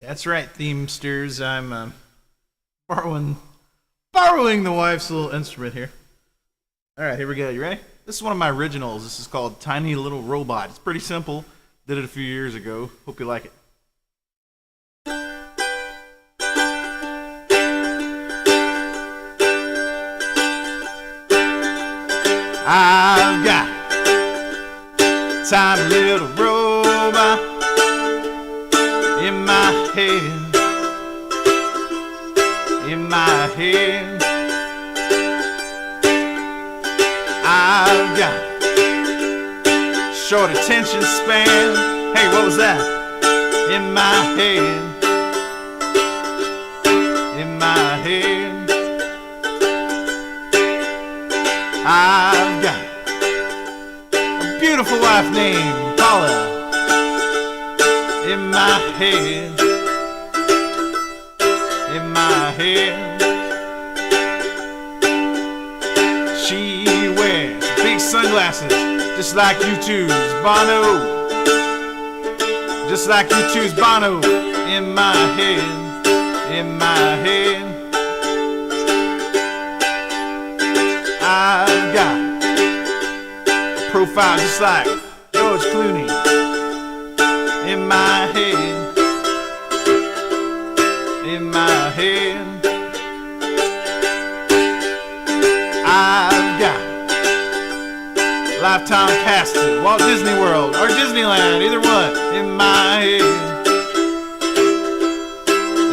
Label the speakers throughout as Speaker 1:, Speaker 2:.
Speaker 1: That's right, themesters. I'm borrowing borrowing the wife's little instrument here. All right, here we go. You ready? This is one of my originals. This is called Tiny Little Robot. It's pretty simple. Did it a few years ago. Hope you like it. I've got a tiny little robot in my head, in my head. I've got short attention span. Hey, what was that? In my head, in my head. I've got a beautiful wife named Paula in my head, in my head. She wears big sunglasses just like U2's Bono, just like U2's Bono in my head, in my head. I've got a profile just like George Clooney in my head, in my head. I've got a lifetime pass to Walt Disney World or Disneyland, either one, in my head,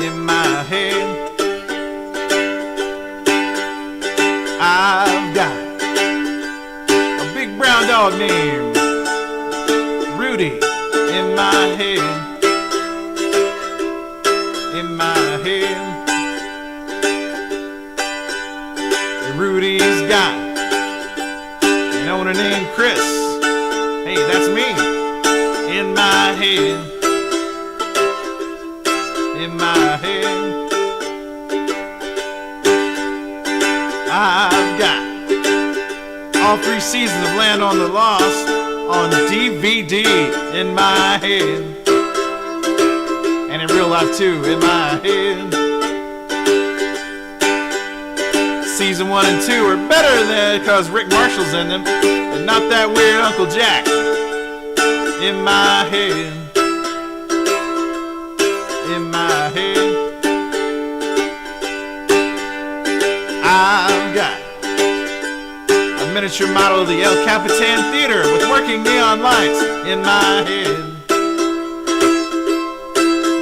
Speaker 1: in my head. I've got a big brown dog named Rudy in my head, in my head. Rudy's got an owner named Chris. Hey, that's me in my head, in my head. I've got all 3 seasons of Land on the Lost on DVD in my head, and in real life too, in my head. Season 1 and 2 are better than because Rick Marshall's in them, and not that weird Uncle Jack in my head, in my head. I've got a miniature model of the El Capitan Theater with working neon lights in my head,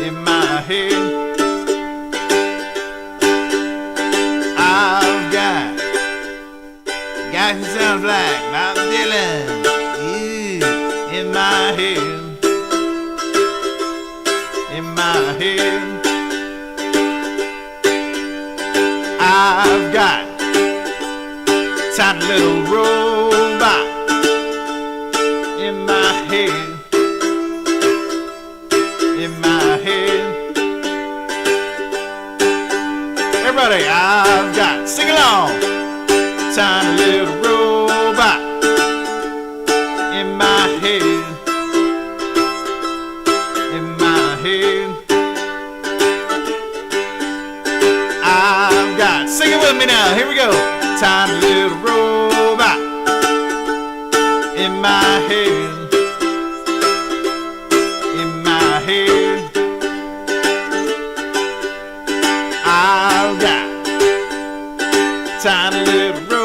Speaker 1: in my head. I've got a guy who sounds like Bob Dylan, in my head, in my head. I've got a tiny little robot in my head, in my head. Everybody, I've got, sing along, tiny little robot in my head, in my head. I've got, sing it with me now, here we go. Tiny little robot in my head, in my head. I've got tiny little robot